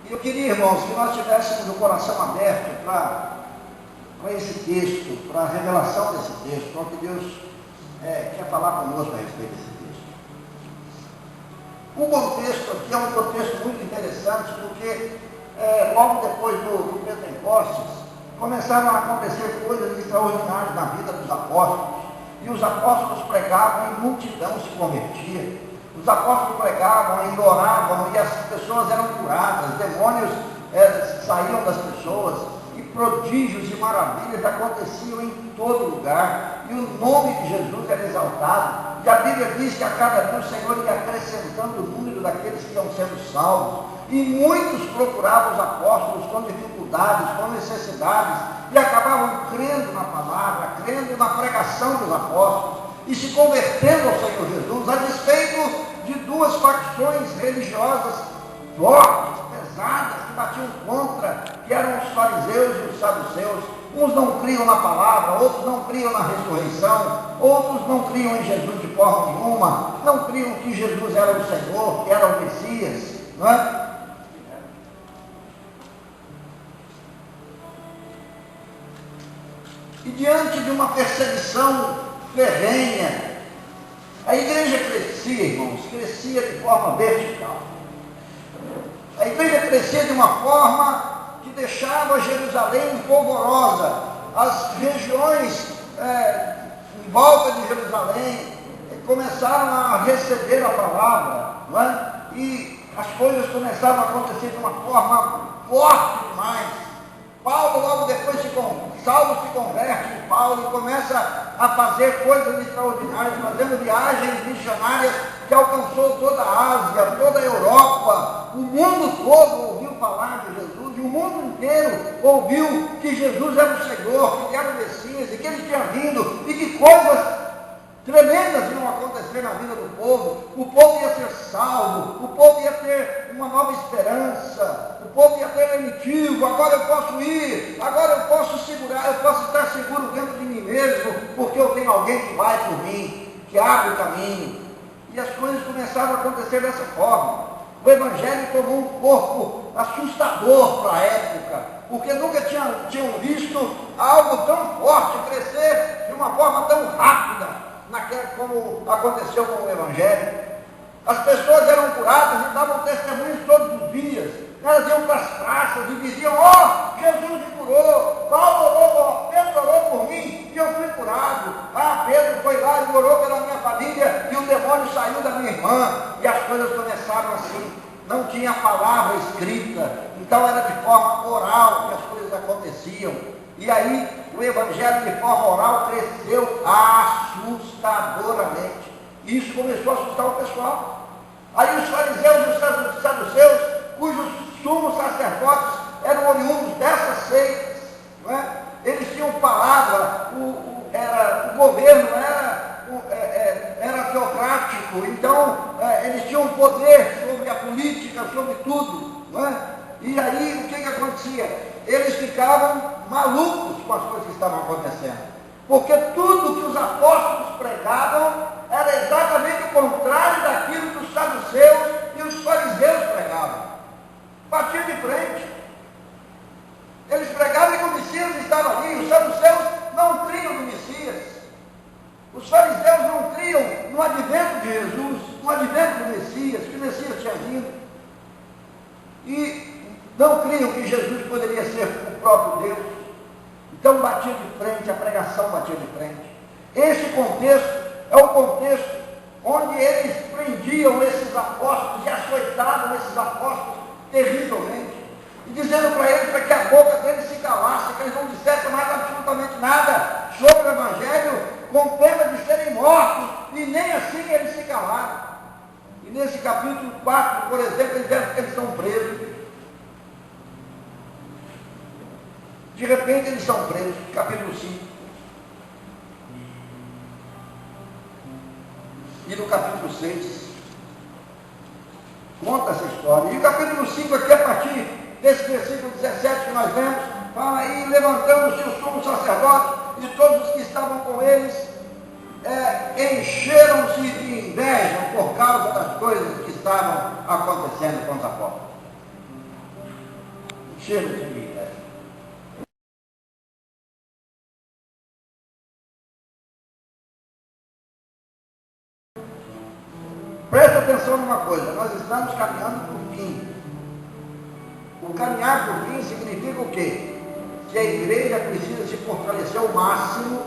E eu queria, irmãos, que nós tivéssemos o coração aberto para esse texto, para a revelação desse texto, para o que Deus quer falar conosco a respeito desse texto. O contexto aqui é um contexto muito interessante, porque logo depois do Pentecostes, começaram a acontecer coisas extraordinárias na vida dos apóstolos, e os apóstolos pregavam e multidão se convertia. Os apóstolos pregavam e oravam, e as pessoas eram curadas, demônios saíam das pessoas, e prodígios e maravilhas aconteciam em todo lugar, e o nome de Jesus era exaltado. E a Bíblia diz que a cada dia o Senhor ia acrescentando o número daqueles que iam sendo salvos, e muitos procuravam os apóstolos com dificuldades, com necessidades, e acabavam crendo na palavra, crendo na pregação dos apóstolos, e se convertendo ao Senhor Jesus, a despeito de duas facções religiosas fortes, pesadas, que batiam contra, que eram os fariseus e os saduceus. Uns não criam na palavra, outros não criam na ressurreição, outros não criam em Jesus de forma nenhuma, não criam que Jesus era o Senhor, que era o Messias, não é? E diante de uma perseguição ferrenha, a igreja crescia, irmãos, crescia de forma vertical. A igreja crescia de uma forma que deixava Jerusalém polvorosa. As regiões em volta de Jerusalém começaram a receber a palavra, não é? E as coisas começaram a acontecer de uma forma forte demais. Paulo logo depois Saulo se converte em Paulo e começa a fazer coisas extraordinárias, fazendo viagens missionárias que alcançou toda a Ásia, toda a Europa. O mundo todo ouviu falar de Jesus, e o mundo inteiro ouviu que Jesus era o Senhor, que ele era o Messias, e que ele tinha vindo, e que coisas tremendas iam acontecer na vida do povo. O povo ia ser salvo, o povo ia ter uma nova esperança, o povo ia ter remitivo. Agora eu posso ir, agora eu posso segurar, eu posso estar seguro dentro de mim mesmo, porque eu tenho alguém que vai por mim, que abre o caminho. E as coisas começaram a acontecer dessa forma. O Evangelho tomou um corpo assustador para a época, porque nunca tinham visto algo tão forte crescer de uma forma tão rápida, como aconteceu com o Evangelho. As pessoas eram curadas e davam testemunhos todos os dias. Elas iam para as praças e diziam: ó, Jesus me curou, Paulo orou, Pedro orou por mim e eu fui curado. Ah, Pedro foi lá e orou pela minha família e o demônio saiu da minha irmã. E as coisas começaram assim. Não tinha palavra escrita, então era de forma oral que as coisas aconteciam. E aí o Evangelho de forma oral cresceu assustadoramente. E isso começou a assustar o pessoal. Aí os fariseus e os saduceus, cujos sumos sacerdotes eram oriundos dessas seitas, não é? Eles tinham palavra, o governo era teocrático, então eles tinham poder sobre a política, sobre tudo, não é? E aí o que acontecia? Eles ficavam malucos com as coisas que estavam acontecendo, porque tudo que os apóstolos pregavam era exatamente o contrário daquilo que os saduceus e os fariseus pregavam. Batiam de frente. Eles pregavam que o Messias estava ali. Os saduceus não criam no Messias. Os fariseus não criam no advento de Jesus, no advento do Messias, que o Messias tinha vindo. E não criam que Jesus poderia ser o próprio Deus. Então batia de frente, a pregação batia de frente. Esse contexto é o contexto onde eles prendiam esses apóstolos e açoitavam esses apóstolos terrivelmente, e dizendo para eles para que a boca deles se calasse, que eles não dissessem mais absolutamente nada sobre o Evangelho, com pena de serem mortos, e nem assim eles se calaram. E nesse capítulo 4, por exemplo, eles são presos. De repente eles são presos, capítulo 5. E no capítulo 6, conta essa história. E o capítulo 5 aqui, a partir desse versículo 17 que nós vemos, fala aí: levantando-se o sumo sacerdote e todos os que estavam com eles, encheram-se de inveja por causa das coisas que estavam acontecendo com os apóstolos. enchendo de vida. Presta atenção numa coisa, nós estamos caminhando para o fim. O caminhar para o fim significa o quê? Que a igreja precisa se fortalecer ao máximo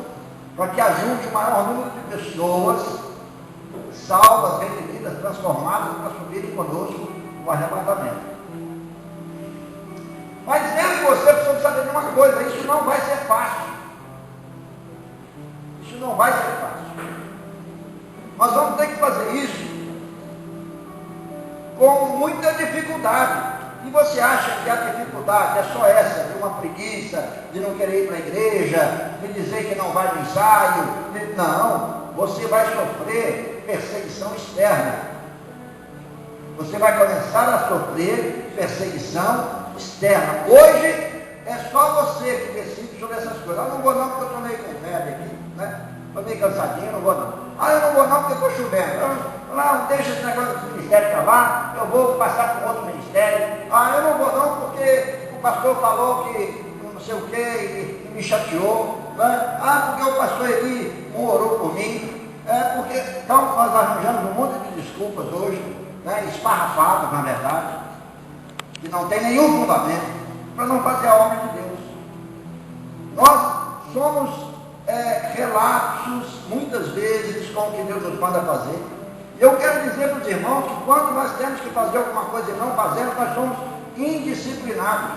para que ajunte o maior número de pessoas salvas, redimidas, transformadas para subirem conosco no arrebatamento. Mas eu e você precisamos saber de uma coisa, isso não vai ser fácil. Isso não vai ser fácil. Nós vamos ter que fazer isso com muita dificuldade. E você acha que a dificuldade é só essa, de uma preguiça, de não querer ir para a igreja, de dizer que não vai no ensaio? Não, você vai sofrer perseguição externa. Você vai começar a sofrer perseguição externa. Hoje é só você que decide sobre essas coisas. Eu não vou não porque eu estou meio com febre aqui, né? Estou meio cansadinho, não vou não. Eu não vou não porque estou chovendo. Não, deixa esse negócio desse ministério para lá, eu vou passar para outro ministério. Eu não vou não porque o pastor falou que não sei o que e me chateou. Né? Porque o pastor aqui não orou por mim. Então nós arranjamos um monte de desculpas hoje, né? Esparrafadas na verdade, que não tem nenhum fundamento para não fazer a obra de Deus. Nós somos relapsos muitas vezes com o que Deus nos manda fazer. E eu quero dizer para os irmãos que quando nós temos que fazer alguma coisa e não fazemos, nós somos indisciplinados.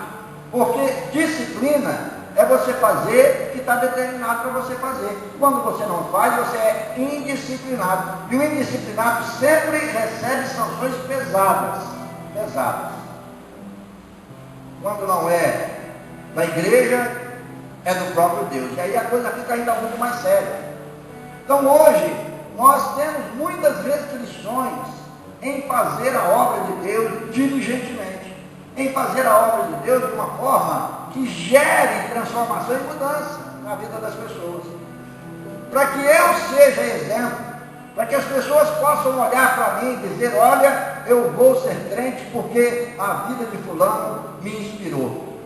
Porque disciplina é você fazer o que está determinado para você fazer. Quando você não faz, você é indisciplinado. E o indisciplinado sempre recebe sanções pesadas. Pesadas. Quando não é da igreja, é do próprio Deus. E aí a coisa fica ainda muito mais séria. Então hoje, nós temos muitas restrições em fazer a obra de Deus diligentemente. Em fazer a obra de Deus de uma forma que gere transformação e mudança na vida das pessoas. Para que eu seja exemplo, para que as pessoas possam olhar para mim e dizer, olha, eu vou ser crente porque a vida de fulano me inspirou.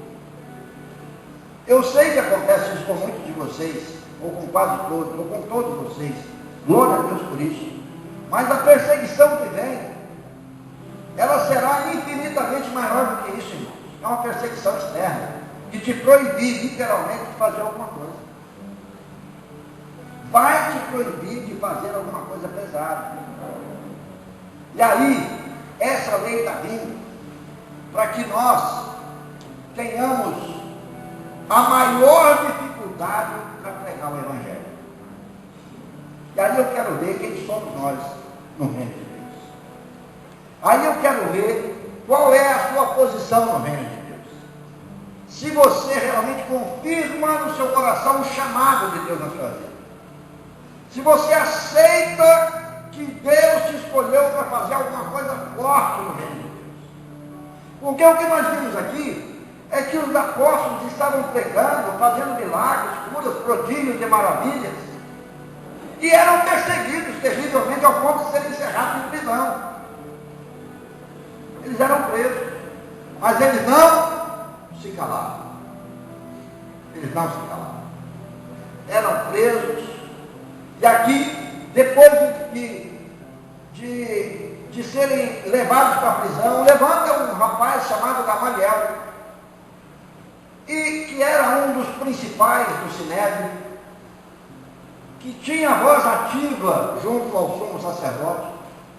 Eu sei que acontece isso com muitos de vocês, ou com quase todos, ou com todos vocês. Glória a Deus por isso. Mas a perseguição que vem, ela será infinitamente maior do que isso, irmãos. É uma perseguição externa, de te proibir literalmente de fazer alguma coisa. Vai te proibir de fazer alguma coisa pesada. E aí, essa lei está vindo para que nós tenhamos a maior dificuldade para pregar o Evangelho. E aí eu quero ver quem somos nós no reino de Deus. Aí eu quero ver qual é a sua posição no reino de Deus. Se você realmente confirma no seu coração o chamado de Deus na sua vida. Se você aceita que Deus te escolheu para fazer alguma coisa forte no reino de Deus. Porque o que nós vimos aqui é que os apóstolos estavam pregando, fazendo milagres, curas, prodígios e maravilhas, e eram perseguidos terrivelmente ao ponto de serem encerrados em prisão. Eles eram presos, mas eles não se calaram. Eles não se calaram. Eram presos, e aqui, depois de serem levados para a prisão, levanta um rapaz chamado Gamaliel, e que era um dos principais do Sinédrio, que tinha voz ativa junto ao sumo sacerdote,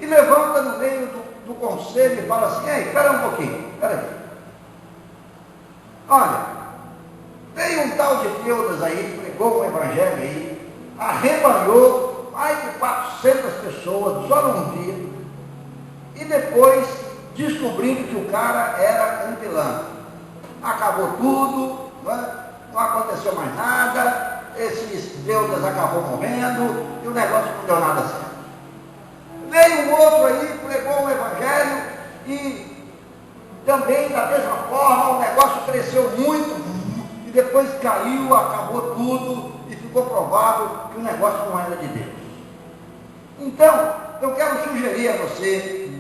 e levanta no meio do conselho e fala assim, ei, espera um pouquinho, espera aí. Olha, veio um tal de Teudas aí, pregou o evangelho aí, arrebanhou mais de 400 pessoas só num dia, e depois descobrindo que o cara era um pilantra. Acabou tudo, não aconteceu mais nada, esses deudas acabou morrendo, e o negócio não deu nada certo. Veio um outro aí, pregou o evangelho, e também da mesma forma o negócio cresceu muito, e depois caiu, acabou tudo, e ficou provado que o negócio não era de Deus. Então, eu quero sugerir a você,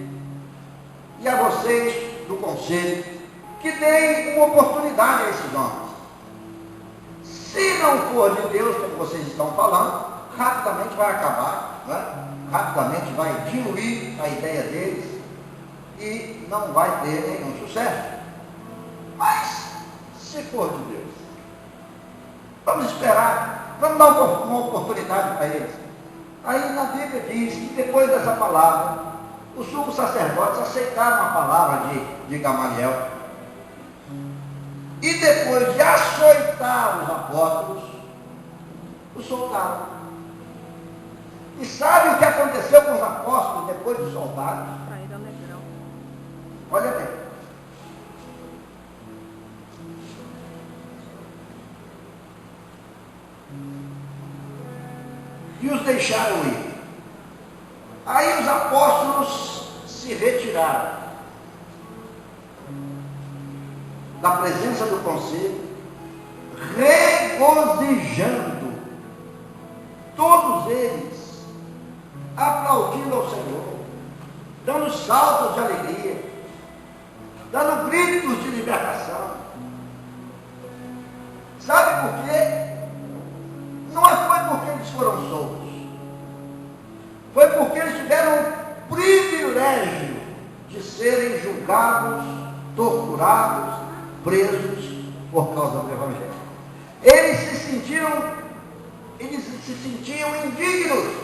e a vocês do conselho, que deem uma oportunidade a esses homens. Se não for de Deus, como vocês estão falando, rapidamente vai acabar, né? Rapidamente vai diluir a ideia deles e não vai ter nenhum sucesso. Mas, se for de Deus, vamos esperar, vamos dar uma oportunidade para eles. Aí na Bíblia diz que depois dessa palavra, os sumos sacerdotes aceitaram a palavra de Gamaliel. E depois de açoitar os apóstolos, os soltaram. E sabe o que aconteceu com os apóstolos depois de soltados? Olha bem. E os deixaram ir. Aí os apóstolos se retiraram da presença do conselho, regozijando, todos eles aplaudindo ao Senhor, dando saltos de alegria, dando gritos de libertação. Sabe por quê? Não foi porque eles foram soltos, foi porque eles tiveram o privilégio de serem julgados, torturados, presos por causa do Evangelho. Eles se sentiam indignos,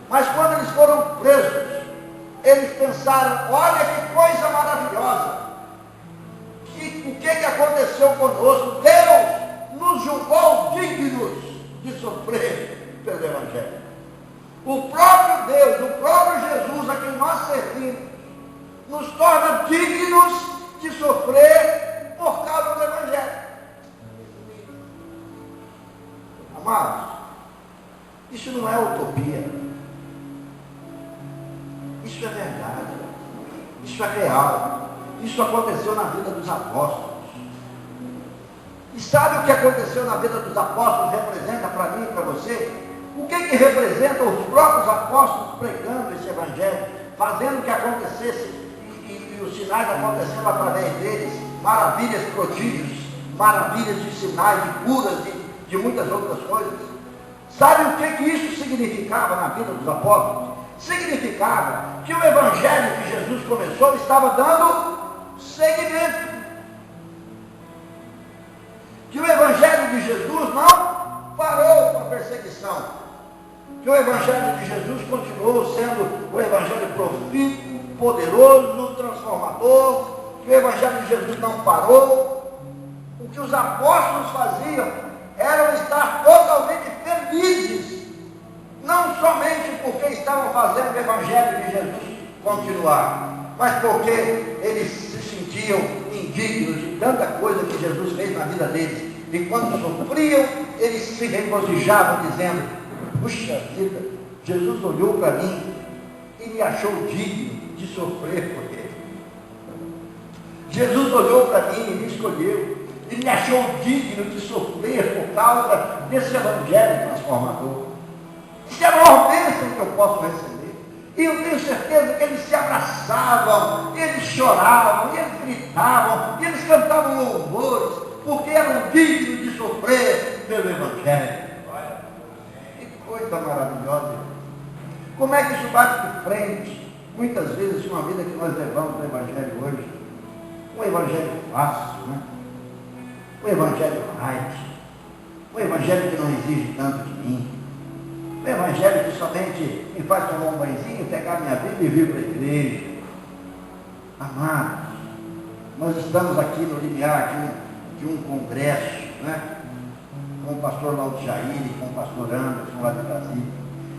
mas quando eles foram presos, eles pensaram: olha que coisa maravilhosa, o que aconteceu conosco? Deus nos julgou dignos de sofrer pelo Evangelho. O próprio Deus, o próprio Jesus a quem nós servimos, nos torna dignos de sofrer por causa do Evangelho. Amados, isso não é utopia. Isso é verdade. Isso é real. Isso aconteceu na vida dos apóstolos. E sabe o que aconteceu na vida dos apóstolos representa para mim e para você? O que representa os próprios apóstolos pregando esse Evangelho, fazendo o que acontecesse e os sinais acontecendo através deles, maravilhas, prodígios, maravilhas de sinais, de curas, de muitas outras coisas. Sabe o que isso significava na vida dos apóstolos? Significava que o Evangelho que Jesus começou estava dando seguimento. Que o Evangelho de Jesus não parou com a perseguição. Que o Evangelho de Jesus continuou sendo o Evangelho profícuo, poderoso, transformador. Que o Evangelho de Jesus não parou. O que os apóstolos faziam era estar totalmente felizes, não somente porque estavam fazendo o Evangelho de Jesus continuar, mas porque eles se sentiam indignos de tanta coisa que Jesus fez na vida deles. E quando sofriam, eles se regozijavam dizendo: puxa vida, Jesus olhou para mim e me achou digno de sofrer por ele. Jesus olhou para mim e me escolheu e me achou digno de sofrer por causa desse Evangelho transformador. Isso é a maior bênção que eu posso receber. E eu tenho certeza que eles se abraçavam, eles choravam, eles gritavam, eles cantavam louvores, porque eram dignos de sofrer pelo Evangelho. Que coisa maravilhosa. Como é que isso bate de frente, muitas vezes, com a vida que nós levamos no Evangelho hoje? Um Evangelho fácil, né? Um Evangelho light. Um Evangelho que não exige tanto de mim. Um Evangelho que somente me faz tomar um banhozinho, pegar minha Bíblia e vir para a igreja. Amados, nós estamos aqui no limiar de um congresso, né? Com o pastor Laudo Jair e com o pastor Anderson lá de Brasília.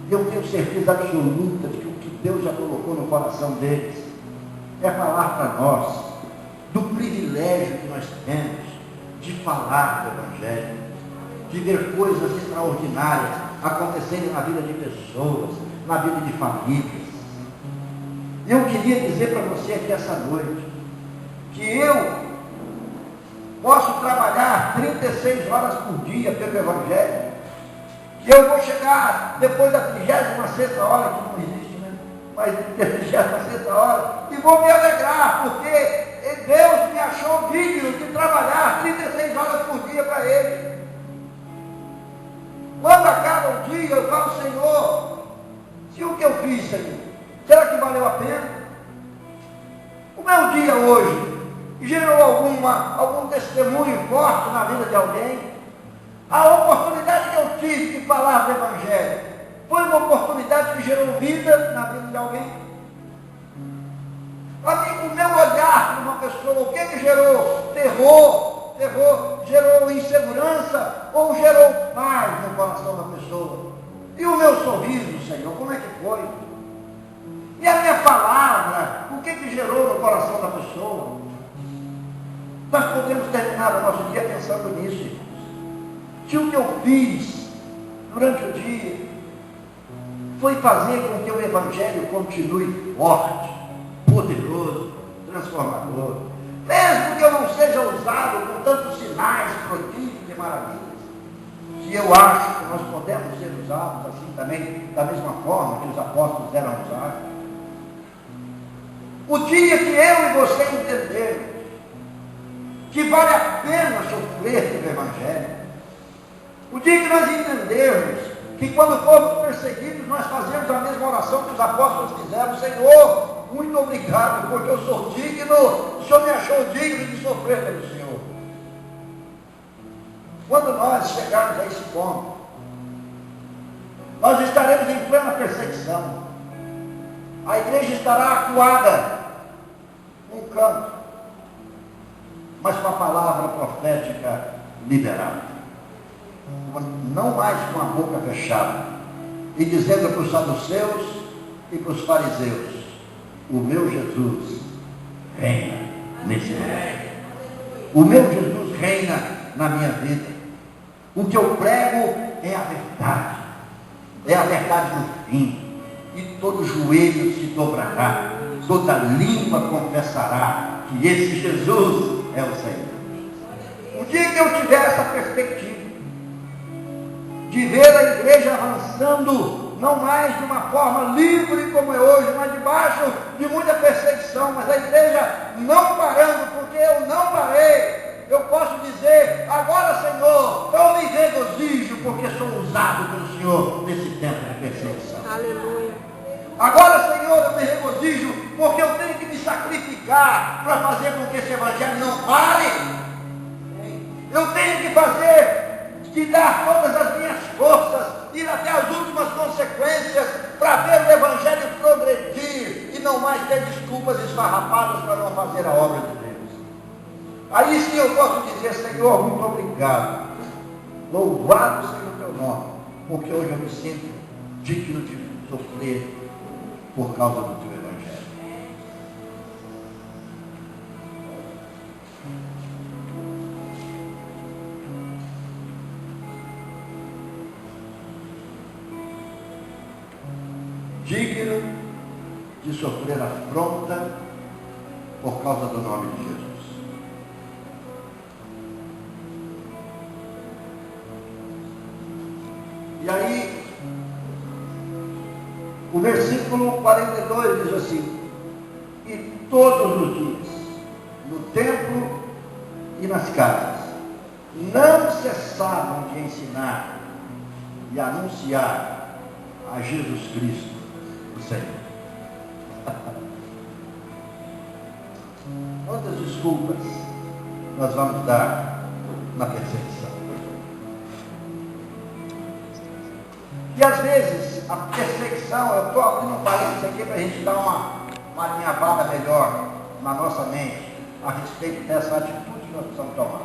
E eu tenho certeza absoluta de que o que Deus já colocou no coração deles é falar para nós do privilégio que nós temos de falar do Evangelho, de ver coisas extraordinárias acontecerem na vida de pessoas, na vida de famílias. Eu queria dizer para você aqui essa noite que eu posso trabalhar 36 horas por dia pelo Evangelho, que eu vou chegar depois da 36ª hora, que não existe, né? Mas 36ª hora, e vou me alegrar, porque Deus me achou digno de trabalhar 36 horas por dia para Ele. Quando acaba o dia, eu falo, Senhor, se o que eu fiz, Senhor, será que valeu a pena? O meu dia hoje gerou algum testemunho forte na vida de alguém? A oportunidade que eu tive de falar do Evangelho foi uma oportunidade que gerou vida na vida de alguém? O meu olhar para uma pessoa, o que gerou? Terror, gerou insegurança ou gerou paz no coração da pessoa? E o meu sorriso, Senhor, como é que foi? E a minha palavra, o que gerou no coração da pessoa? Nós podemos terminar o nosso dia pensando nisso, irmãos. Se o que eu fiz durante o dia foi fazer com que o Evangelho continue forte, poderoso, transformador, mesmo que eu não seja usado com tantos sinais, prodígios e maravilhas, se eu acho que nós podemos ser usados assim também, da mesma forma que os apóstolos eram usados, o dia que eu e você entendermos que vale a pena sofrer pelo Evangelho, o dia que nós entendermos que quando formos perseguidos, nós fazemos a mesma oração que os apóstolos fizeram, Senhor, muito obrigado, porque eu sou digno, o Senhor me achou digno de sofrer pelo Senhor. Quando nós chegarmos a esse ponto, nós estaremos em plena perseguição. A igreja estará acuada num canto, mas com a palavra profética liberada. Não mais com a boca fechada, e dizendo para os saduceus e para os fariseus, o meu Jesus reina nesse lugar. O meu Jesus reina na minha vida. O que eu prego é a verdade do fim, e todo joelho se dobrará, toda língua confessará que esse Jesus é o Senhor. O dia que eu tiver essa perspectiva, de ver a igreja avançando, não mais de uma forma livre como é hoje, mas debaixo de muita perseguição, mas a igreja não parando, porque eu não parei, eu posso dizer, agora Senhor, eu me regozijo, porque sou usado pelo Senhor nesse tempo de perseguição. Aleluia. Agora Senhor, eu me regozijo, porque eu tenho que me sacrificar para fazer com que esse evangelho não pare. Eu tenho que fazer, de dar todas as minhas forças, ir até as últimas consequências, para ver o Evangelho progredir, e não mais ter desculpas esfarrapadas para não fazer a obra de Deus. Aí sim eu posso dizer, Senhor, muito obrigado, louvado seja o teu nome, porque hoje eu me sinto digno de sofrer por causa do teu Evangelho. Digno de sofrer afronta por causa do nome de Jesus. E aí, o versículo 42 diz assim: e todos os dias, no templo e nas casas, não cessavam de ensinar e anunciar a Jesus Cristo, o Senhor. Quantas desculpas nós vamos dar na perseguição? E às vezes a perseguição, eu estou abrindo um parênteses aqui para a gente dar uma alinhavada melhor na nossa mente a respeito dessa atitude que nós precisamos tomar.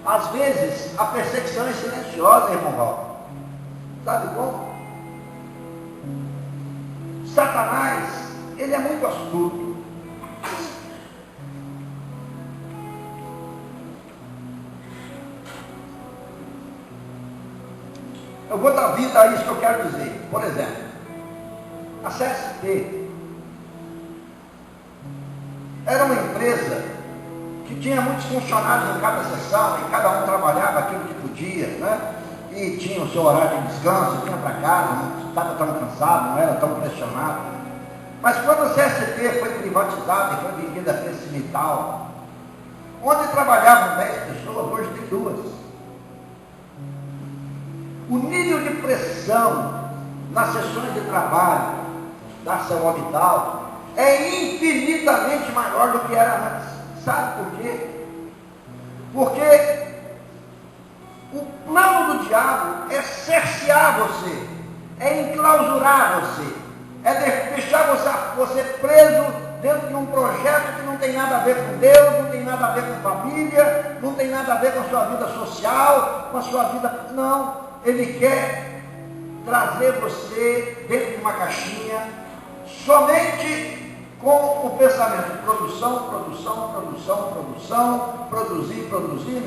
Às vezes a perseguição é silenciosa, irmão Paulo. Sabe como? Satanás, ele é muito astuto. Eu vou dar vida a isso que eu quero dizer. Por exemplo, a CSP era uma empresa que tinha muitos funcionários em cada seção, e cada um trabalhava aquilo que podia, né? E tinha o seu horário de descanso, tinha para casa, não estava tão cansado, não era tão pressionado. Mas quando a CSP foi privatizada e foi vendida a ArcelorMittal, Onde trabalhavam 10 pessoas, hoje tem 2. O nível de pressão nas sessões de trabalho da ArcelorMittal é infinitamente maior do que era antes. Sabe por quê? Porque o plano do diabo é cercear você, é enclausurar você, é deixar você preso dentro de um projeto que não tem nada a ver com Deus, não tem nada a ver com família, não tem nada a ver com a sua vida social, com a sua vida... Não, ele quer trazer você dentro de uma caixinha, somente com o pensamento, produção, produzir,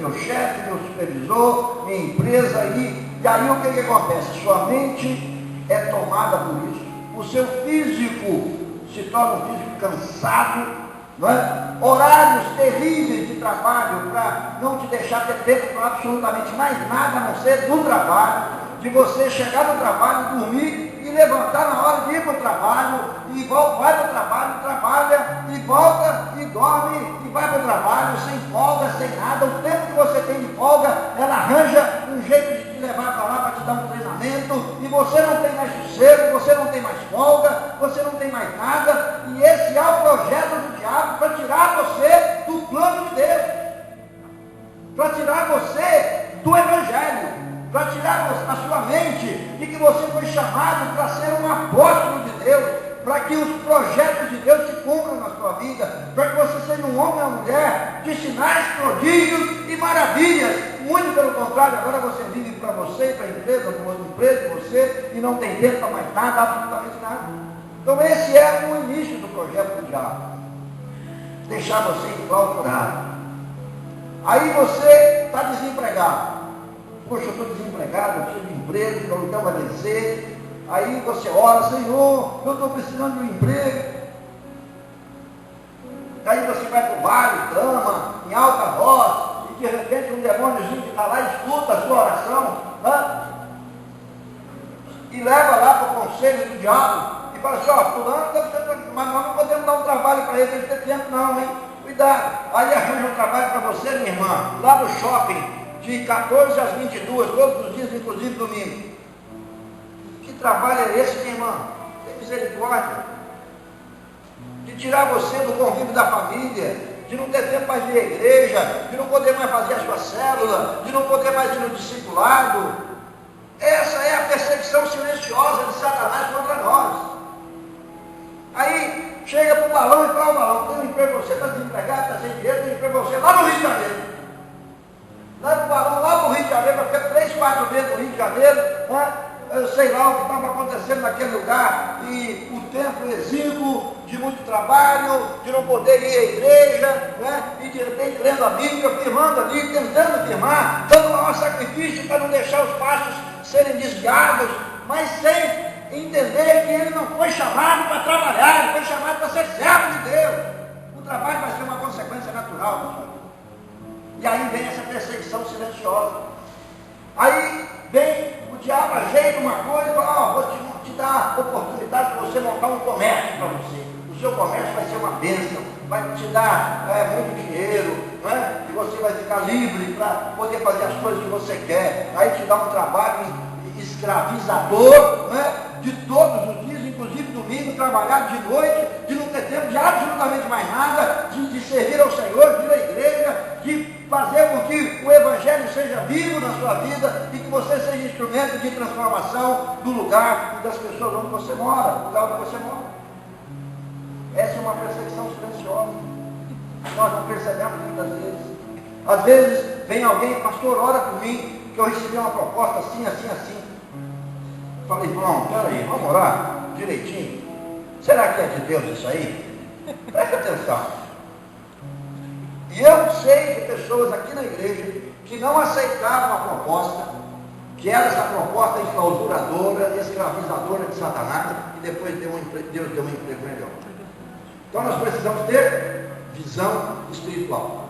meu chefe, meu supervisor, minha empresa, e aí o que acontece? Sua mente é tomada por isso, o seu físico se torna um físico cansado, não é? Horários terríveis de trabalho para não te deixar ter tempo para absolutamente mais nada, a não ser do trabalho, de você chegar no trabalho, dormir e levantar na hora de ir para o trabalho, e vai para o trabalho, trabalha, e volta, e dorme, e vai para o trabalho, sem folga, sem nada. O tempo que você tem de folga, ela arranja um jeito de te levar para lá, para te dar um treinamento, e você não tem mais sossego, você não tem mais folga, você não tem mais nada, e esse é o projeto do diabo para tirar você do plano de Deus, para tirar você do Evangelho, para tirar a sua mente de que você foi chamado para ser um apóstolo de Deus, para que os projetos de Deus se cumpram na sua vida, para que você seja um homem ou uma mulher de sinais, prodígios e maravilhas. Muito pelo contrário, agora você vive para você e para a empresa, para uma empresa, você, e não tem tempo para mais nada, absolutamente nada. Então esse é o início do projeto do diabo, deixar você enclausurado. Aí você está desempregado. Poxa, eu estou desempregado, eu preciso de emprego, meu aluguel vai vencer. Aí você ora, Senhor, eu estou precisando de um emprego. Aí você vai para o vale, clama, em alta voz, e de repente um demôniozinho que está lá escuta a sua oração, né? E leva lá para o conselho do diabo, e fala assim, ó, fulano, mas nós não podemos dar um trabalho para ele, tem tempo não, hein? Cuidado. Aí arranja um trabalho para você, minha irmã, lá no shopping, de 14 às 22, todos os dias, inclusive domingo. Que trabalho é esse, minha irmã? Tem misericórdia. De tirar você do convívio da família, de não ter tempo mais de ir à igreja, de não poder mais fazer a sua célula, de não poder mais ir no discipulado. Essa é a perseguição silenciosa de Satanás contra nós. Aí chega para o balão e fala, o balão, tem um emprego para você, está desempregado, está sem dinheiro, tem um emprego para você lá no Rio de Janeiro. Leva o balão lá para o Rio de Janeiro, para ficar 3, 4 vezes no Rio de Janeiro, né? Eu sei lá o que estava acontecendo naquele lugar, e o tempo exíguo, de muito trabalho, de não poder ir à igreja, né? E de repente lendo a Bíblia, firmando ali, tentando firmar, dando o maior sacrifício para não deixar os passos serem desviados, mas sem entender que ele não foi chamado para trabalhar, ele foi chamado para ser servo de Deus. O trabalho vai ser uma consequência natural da sua vida. E aí vem essa perseguição silenciosa. Aí vem o diabo, ajeita uma coisa e fala, vou te dar a oportunidade de você montar um comércio para você. O seu comércio vai ser uma bênção, vai te dar muito dinheiro, não é? E você vai ficar livre para poder fazer as coisas que você quer. Aí te dá um trabalho escravizador, não é? De todos os dias, inclusive domingo, trabalhar de noite, de não ter tempo de absolutamente mais nada, de servir ao Senhor, de ir à igreja, de fazer com que o Evangelho seja vivo na sua vida e que você seja instrumento de transformação do lugar e das pessoas onde você mora, do lugar onde você mora. Essa é uma perseguição silenciosa. Nós não percebemos muitas vezes. Às vezes vem alguém, pastor, ora por mim, que eu recebi uma proposta assim, assim, assim. Falei, irmão, peraí, vamos orar direitinho. Será que é de Deus isso aí? Presta atenção. E eu sei de pessoas aqui na igreja que não aceitaram a proposta, que era essa proposta enclausuradora, escravizadora de Satanás, e depois Deus deu um emprego melhor. Então nós precisamos ter visão espiritual.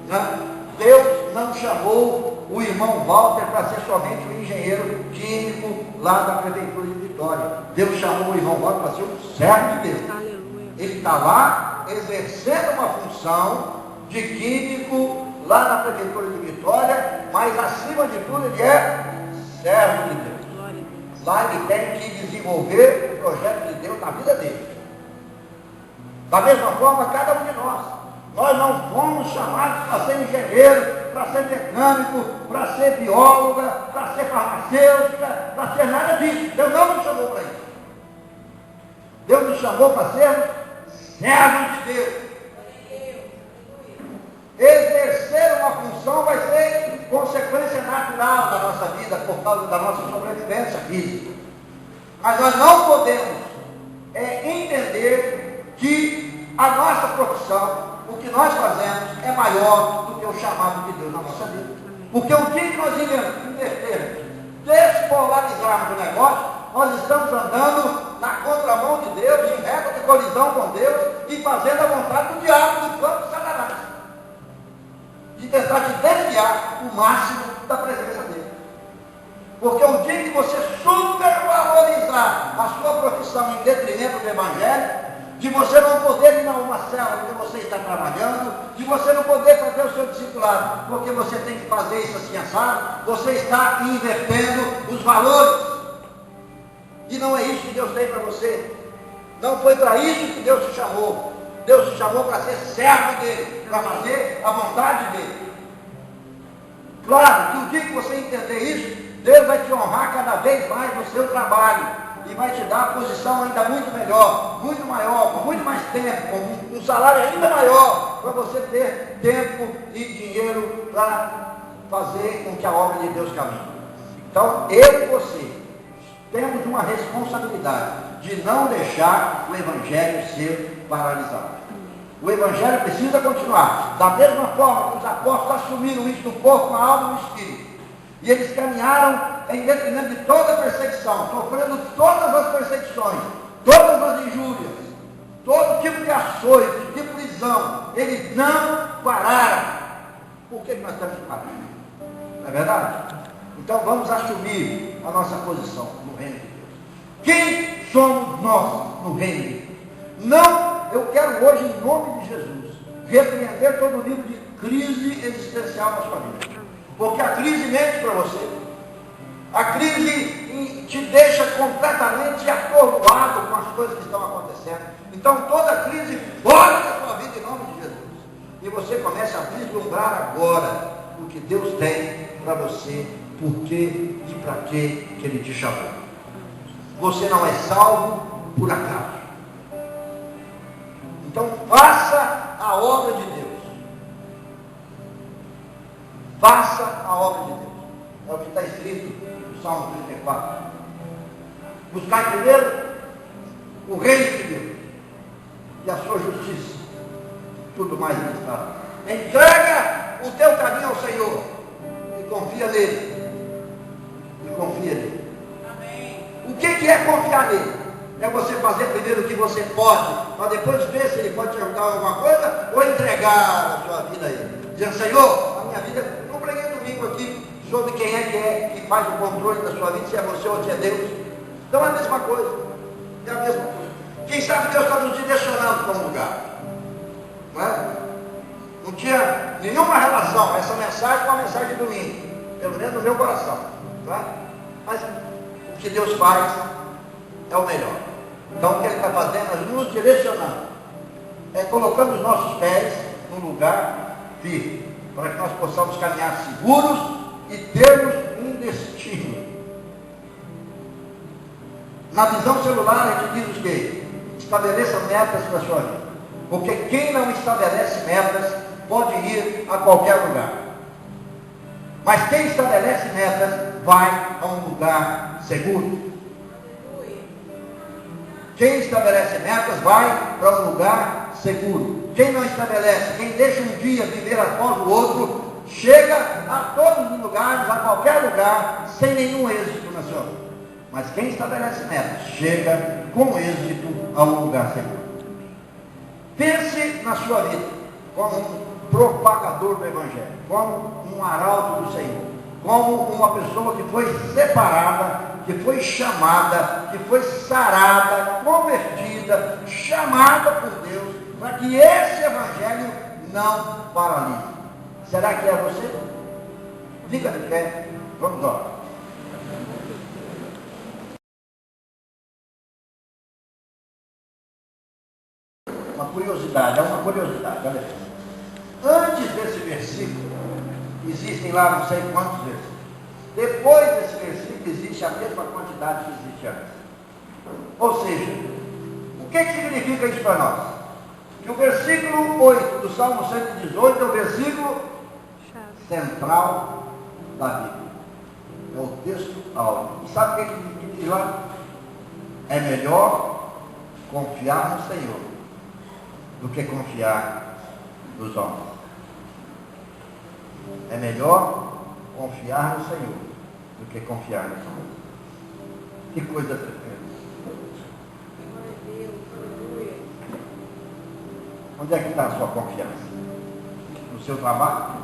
Né? Deus não chamou o irmão Walter para ser somente um engenheiro químico lá da prefeitura de Vitória. Deus chamou o irmão Walter para ser um servo de Deus. Ele está lá exercendo uma função de químico lá na prefeitura de Vitória, mas acima de tudo ele é servo de Deus. Lá ele tem que desenvolver o projeto de Deus na vida dele. Da mesma forma, cada um de nós não fomos chamados para ser engenheiro, para ser mecânico, para ser bióloga, para ser farmacêutica, para ser nada disso. Deus não nos chamou para isso. Deus nos chamou para sermos servos de Deus. Exercer uma função vai ser consequência natural da nossa vida, por causa da nossa sobrevivência física. Mas nós não podemos entender que a nossa profissão, o que nós fazemos, é maior do que o chamado de Deus na nossa vida. Porque o dia que nós invertermos, despolarizarmos o negócio, nós estamos andando na contramão de Deus, em reta de colisão com Deus e fazendo a vontade do diabo, do plano de Satanás, de tentar te desviar o máximo da presença dele. Porque o dia que você supervalorizar a sua profissão em detrimento do Evangelho, de você não poder ir a uma célula porque você está trabalhando, de você não poder fazer o seu discipulado porque você tem que fazer isso assim assado, você está invertendo os valores. E não é isso que Deus tem para você. Não foi para isso que Deus te chamou. Deus te chamou para ser servo dele, para fazer a vontade dele. Claro que o dia que você entender isso, Deus vai te honrar cada vez mais no seu trabalho. E vai te dar a posição ainda muito melhor, muito maior, com muito mais tempo, com um salário ainda maior, para você ter tempo e dinheiro para fazer com que a obra de Deus caminhe. Então, eu e você temos uma responsabilidade de não deixar o Evangelho ser paralisado. O Evangelho precisa continuar. Da mesma forma que os apóstolos assumiram isso no corpo, na alma e no espírito. E eles caminharam em detrimento de toda a perseguição, sofrendo todas as perseguições, todas as injúrias, todo tipo de açoite, de prisão. Eles não pararam. Por que nós temos que parar? Não é verdade? Então vamos assumir a nossa posição no reino de Deus. Quem somos nós no reino de Deus? Não, eu quero hoje, em nome de Jesus, repreender todo nível de crise existencial na sua vida. Porque a crise mente para você. A crise te deixa completamente atordoado com as coisas que estão acontecendo. Então toda a crise fora da sua vida em nome de Jesus. E você começa a vislumbrar agora o que Deus tem para você, por que e para que Ele te chamou. Você não é salvo por acaso. Então faça a obra de Deus. Faça a obra de Deus. É o que está escrito no Salmo 34. Buscai primeiro o reino de Deus e a sua justiça. Tudo mais está. Entrega o teu caminho ao Senhor e confia nele. E confia nele. Amém. O que é confiar nele? É você fazer primeiro o que você pode, para depois ver se ele pode te ajudar em alguma coisa, ou entregar a sua vida a ele. Dizendo, Senhor, a minha vida, não preguei domingo aqui sobre quem é que faz o controle da sua vida, se é você ou se é Deus. Então é a mesma coisa. É a mesma coisa. Quem sabe Deus está nos direcionando para um lugar. Não é? Não tinha nenhuma relação essa mensagem com a mensagem de domingo. Pelo menos no meu coração. Não é? Mas o que Deus faz é o melhor. Então o que Ele está fazendo é nos direcionando. É colocando os nossos pés num lugar firme, para que nós possamos caminhar seguros e termos um destino. Na visão celular a gente diz o quê? Estabeleça metas para a sua vida. Porque quem não estabelece metas pode ir a qualquer lugar. Mas quem estabelece metas vai a um lugar seguro. Quem estabelece metas vai para um lugar seguro. Quem não estabelece, quem deixa um dia viver após o outro, chega a todos os lugares, a qualquer lugar, sem nenhum êxito na sua vida. Mas quem estabelece metas, chega com êxito a um lugar seguro. Pense na sua vida como um propagador do Evangelho, como um arauto do Senhor, como uma pessoa que foi separada, que foi chamada, que foi sarada, convertida, chamada por Deus, para que esse Evangelho não paralisa. Será que é você? Fica de pé, vamos orar. Uma curiosidade, olha aqui. Antes desse versículo, existem lá não sei quantos versículos. Depois desse versículo, existe a mesma quantidade que existe antes. Ou seja, o que significa isso para nós? Que o versículo 8 do Salmo 118 é o versículo central da Bíblia. É o texto áureo. E sabe o que diz lá? É melhor confiar no Senhor do que confiar nos homens. É melhor confiar no Senhor do que confiar nos homens. Que coisa tremenda. Onde é que está a sua confiança? No seu trabalho?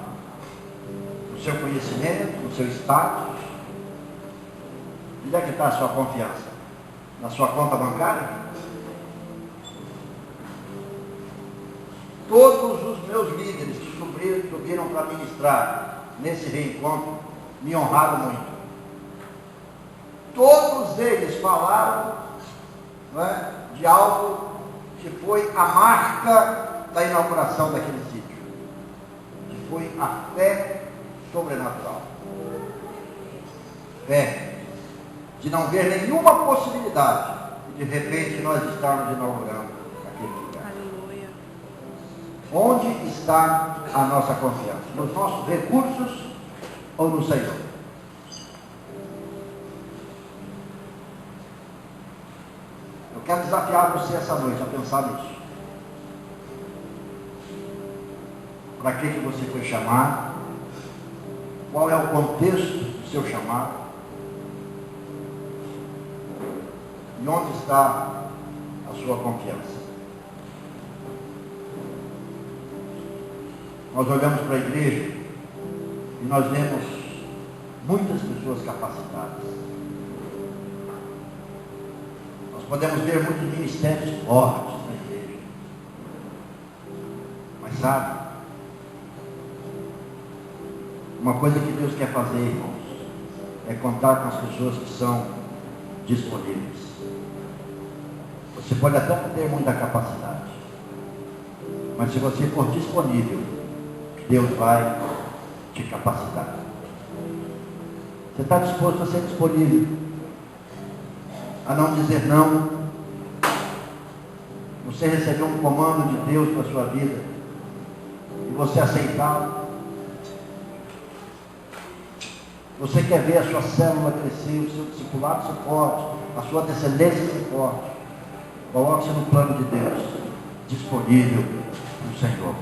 No seu conhecimento? No seu status? Onde é que está a sua confiança? Na sua conta bancária? Todos os meus líderes que subiram para ministrar nesse reencontro me honraram muito. Todos eles falaram, não é, de algo que foi a marca da inauguração daquele sítio, que foi a fé sobrenatural. Fé de não ver nenhuma possibilidade de repente nós estarmos inaugurando aquele lugar. Aleluia. Onde está a nossa confiança? Nos nossos recursos ou no Senhor? Eu quero desafiar você essa noite a pensar nisso. Para que você foi chamado? Qual é o contexto do seu chamado? E onde está a sua confiança? Nós olhamos para a igreja e nós vemos muitas pessoas capacitadas. Nós podemos ver muitos ministérios fortes na igreja. Mas sabe, uma coisa que Deus quer fazer, irmãos, é contar com as pessoas que são disponíveis. Você pode até não ter muita capacidade, mas se você for disponível, Deus vai te capacitar. Você está disposto a ser disponível, a não dizer não? Você recebeu um comando de Deus para a sua vida e você aceitá-lo? Você quer ver a sua célula crescer, o seu discipulado ser forte, a sua descendência ser forte? Coloque-se no plano de Deus, disponível para o Senhor.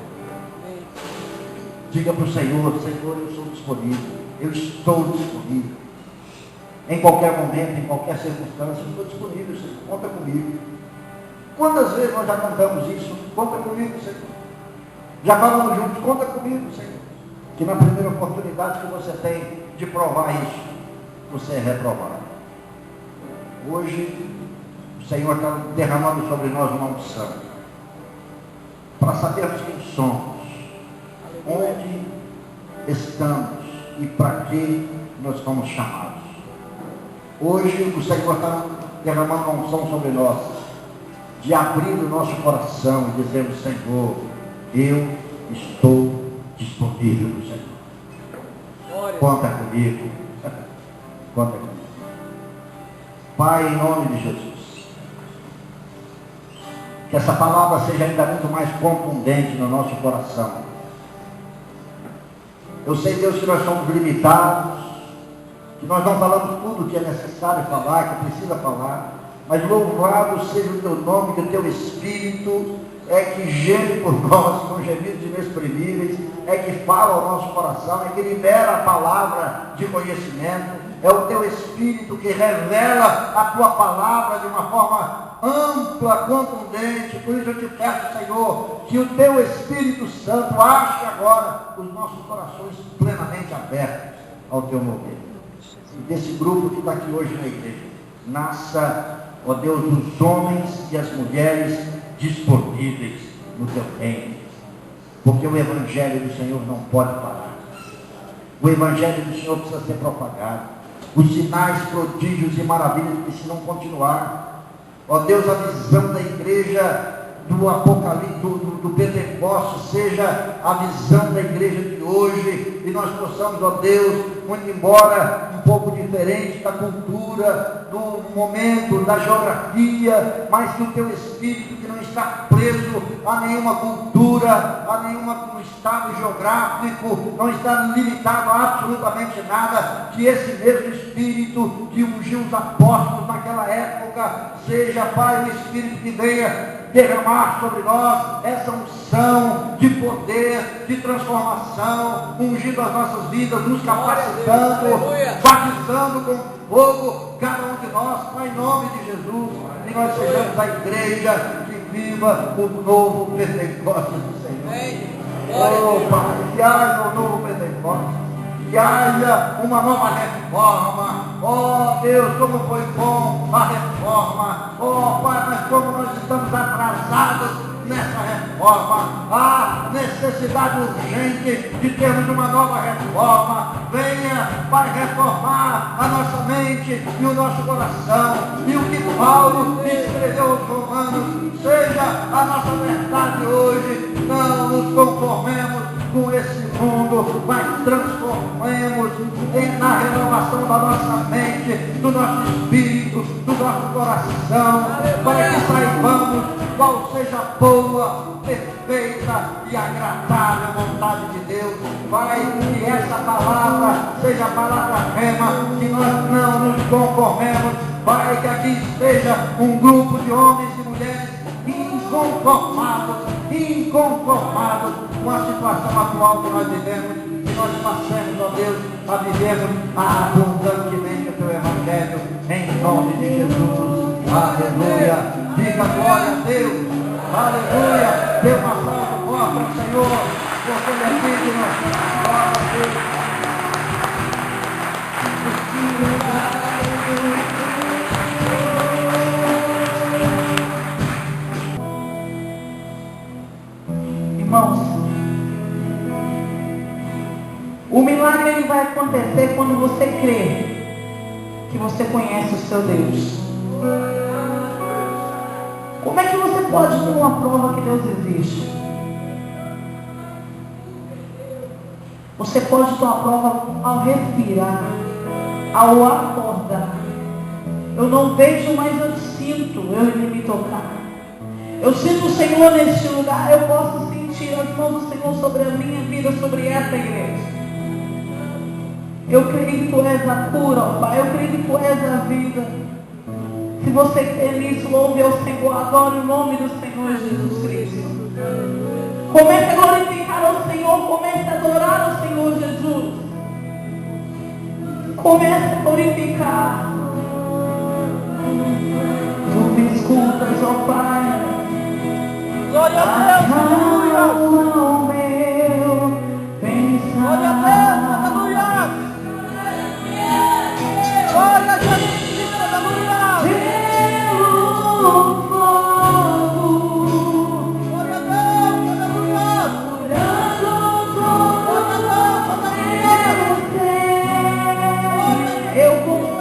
Diga para o Senhor: Senhor, eu sou disponível, eu estou disponível. Em qualquer momento, em qualquer circunstância, eu estou disponível, Senhor, conta comigo. Quantas vezes nós já cantamos isso? Conta comigo, Senhor. Já falamos juntos: conta comigo, Senhor. Que na primeira oportunidade que você tem de provar isso, você é reprovado. Hoje, o Senhor está derramando sobre nós uma unção, para sabermos quem somos, onde estamos e para que nós fomos chamados. Hoje, o Senhor está derramando uma unção sobre nós, de abrir o nosso coração e dizermos: Senhor, eu estou disponível, Senhor. Conta comigo. Conta comigo. Pai, em nome de Jesus, que essa palavra seja ainda muito mais contundente no nosso coração. Eu sei, Deus, que nós somos limitados, que nós não falamos tudo o que é necessário falar, que precisa falar, mas louvado seja o teu nome, que o teu Espírito é que geme por nós com gemidos inexprimíveis, é que fala ao nosso coração, é que libera a palavra de conhecimento. É o teu Espírito que revela a tua palavra de uma forma ampla, contundente. Por isso eu te peço, Senhor, que o teu Espírito Santo ache agora os nossos corações plenamente abertos ao teu mover. E desse grupo que está aqui hoje na igreja, nasça, ó Deus, os homens e as mulheres disponíveis no teu reino. porque o Evangelho do Senhor não pode parar. O Evangelho do Senhor precisa ser propagado. Os sinais, prodígios e maravilhas precisam continuar. Ó Deus, a visão da igreja do Apocalipse, do Pentecostes, seja a visão da igreja de hoje, e nós possamos, ó Deus, muito embora um pouco diferente da cultura, do momento, da geografia, mas que o teu Espírito, que não está preso a nenhuma cultura, a nenhum estado geográfico, não está limitado a absolutamente nada, que esse mesmo Espírito que ungiu os apóstolos naquela época, seja, Pai, o Espírito que venha derramar sobre nós essa unção de poder, de transformação, ungindo as nossas vidas, nos capacitando, batizando com fogo cada um de nós, Pai, em nome de Jesus, e nós sejamos a igreja que viva o novo Pentecostes do Senhor. Oh, Pai, que haja um novo Pentecostes, que haja uma nova reforma. Oh Deus, como foi bom a reforma. Oh Pai, mas como nós estamos atrasados nessa reforma. Há necessidade urgente de termos uma nova reforma. Venha, Pai, reformar a nossa mente e o nosso coração. E o que Paulo escreveu aos Romanos seja a nossa verdade hoje. Não nos conformemos com esse mundo, mas transformemos na renovação da nossa mente, do nosso espírito, do nosso coração, para que saibamos qual seja a boa, perfeita e agradável vontade de Deus. Pai, que essa palavra seja a palavra rema, que nós não nos conformemos. Pai, que aqui esteja um grupo de homens e mulheres inconformados com a situação atual que nós vivemos, e nós passemos, ó Deus, a vivermos abundantemente o teu Evangelho, em nome de Jesus. Aleluia. Diga glória a Deus. Aleluia. Dê uma salva forte ao Senhor, porque Ele é digno. Glória a Deus. Irmãos, o milagre ele vai acontecer quando você crê que você conhece o seu Deus. Como é que você pode ter uma prova que Deus existe? Você pode ter uma prova ao respirar, ao acordar. Eu não vejo, mas eu sinto Ele me tocar. Eu sinto o Senhor neste lugar. Eu posso sentir as mãos do Senhor sobre a minha vida, sobre essa igreja. Eu creio que Tu és a cura, ó Pai. Eu creio que Tu és a vida. Se você crê nisso, louve ao Senhor. Adore o nome do Senhor Jesus Cristo. Comece a glorificar o Senhor. Comece a adorar o Senhor Jesus. Comece a glorificar. Tu me escutas, ó Pai. Glória a Deus, aleluia! Glória a Deus, aleluia! Glória a Jesus, aleluia! Pelo fogo, Glória a Deus, aleluia! curando todo meu ser. Eu confio.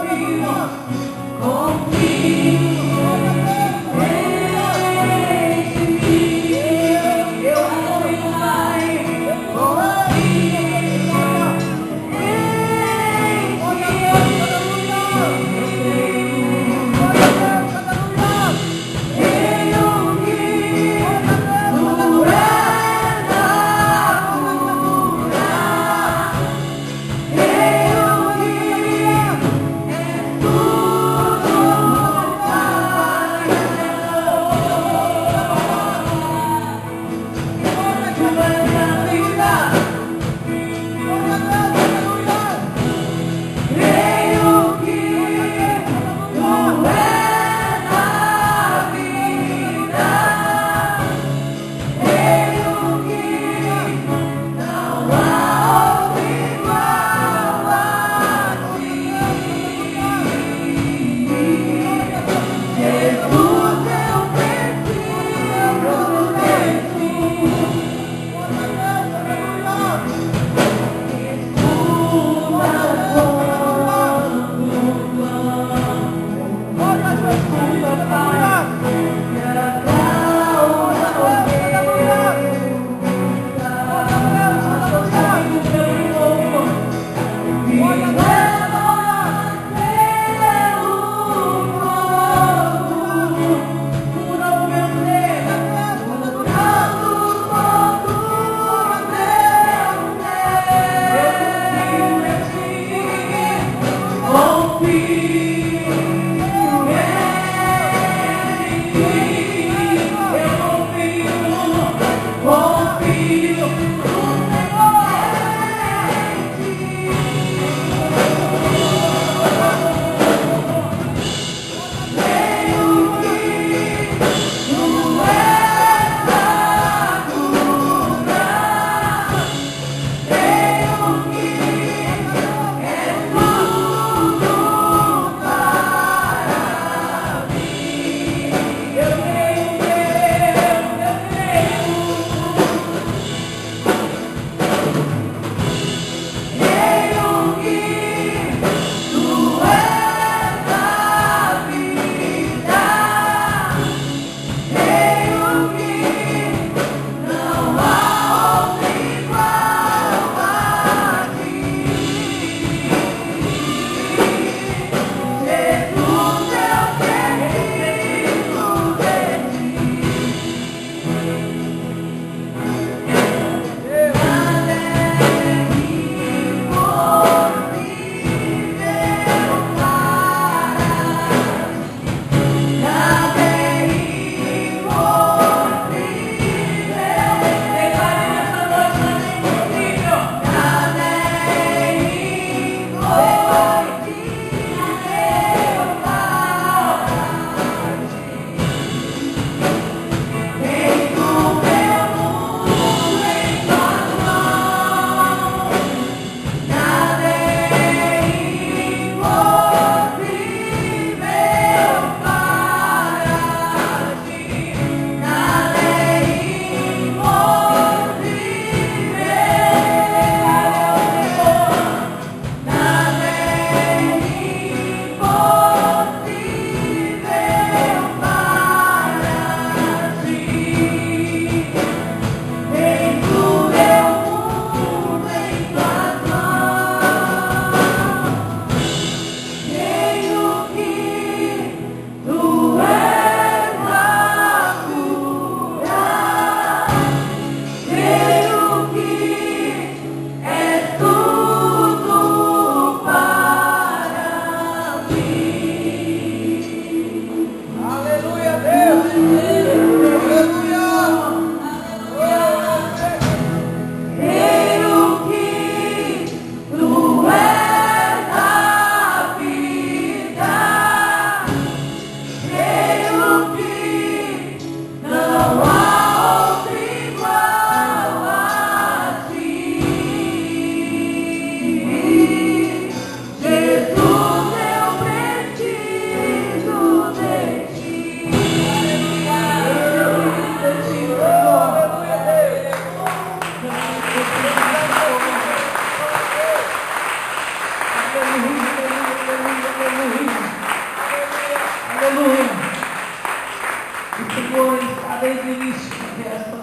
criação.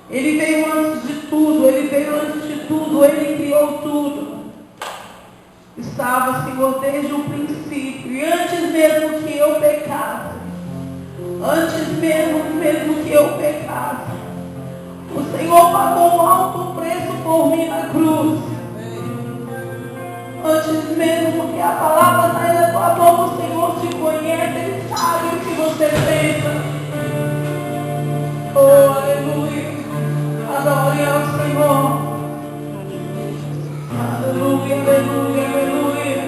Ele veio antes de tudo, Ele veio antes de tudo, Ele criou tudo. Estava, Senhor, desde o princípio, e antes mesmo que eu pecasse, antes mesmo que eu pecasse, o Senhor pagou um alto preço por mim na cruz. Antes mesmo que a palavra saia da tua boca, o Senhor te conhece, Ele sabe o que você pensa. Oh, aleluia. Adore ao Senhor. Aleluia, aleluia, aleluia.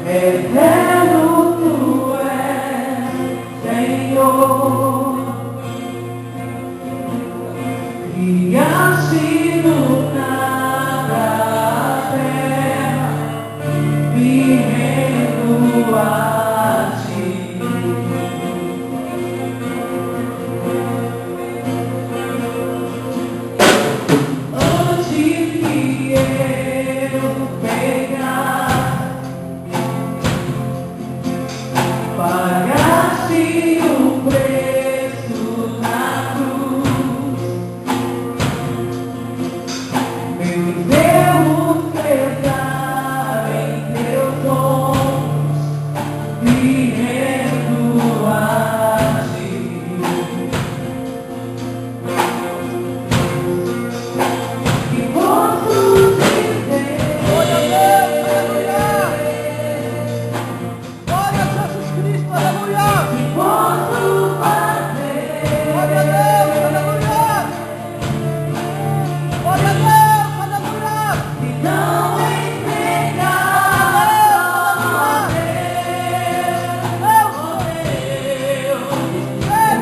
Eterno tu és, Senhor, criaste do nada a terra, me rendo a ti. Antes que eu pegasse, pagaste o preço na cruz. Meu Deus, pesar em teus dons, me rendo a ti. E posso dizer, Glória a Deus, aleluia. Glória a Jesus Cristo, aleluia. posso fazer. Glória a Deus, aleluia. Glória a Deus, aleluia. E não entregar a Deus, o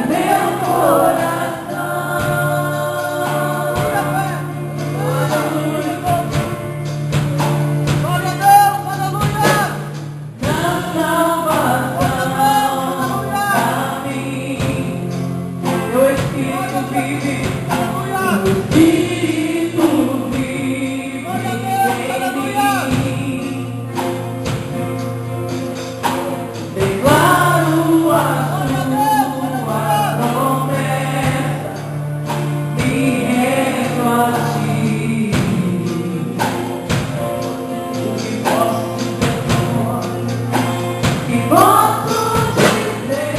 meu coração. Glória a Deus, aleluia. Na salvação pra mim, meu Espírito vive, o Espírito vive em mim. Declaro a tua promessa, me rendo a ti. O que posso dizer, que posso dizer,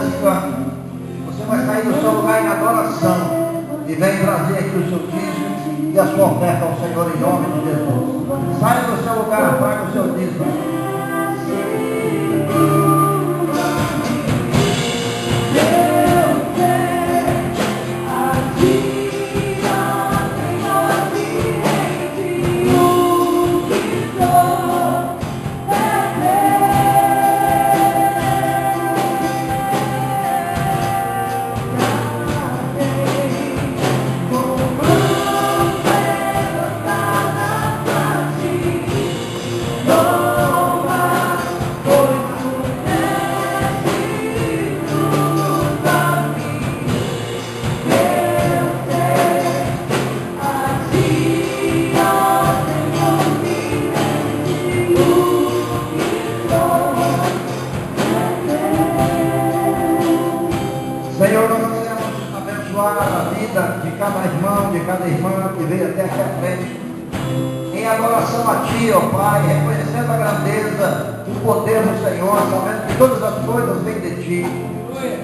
desse canto, você vai sair do seu lugar em adoração e vem trazer aqui o seu dízimo e a sua oferta ao Senhor em nome de Jesus. Saia do seu lugar, traga o seu dízimo. Senhor, nós queremos abençoar a vida de cada irmão, de cada irmã que veio até aqui à frente, em adoração a Ti, ó Pai, reconhecendo a grandeza, o poder do Senhor, sabendo que todas as coisas vêm de Ti.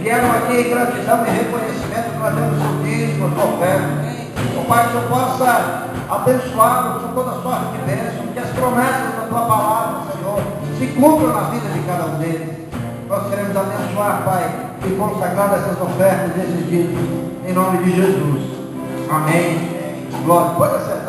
Vieram aqui em gratidão e reconhecimento que nós temos o dízimo, a oferta. Ó Pai, que eu possa abençoá-los com toda sorte de bênção, que as promessas da Tua palavra, Senhor, se cumpram na vida de cada um deles. Nós queremos abençoar, Pai, e consagrar essas ofertas, esses dízimos, em nome de Jesus. Amém. Glória. Pode ser.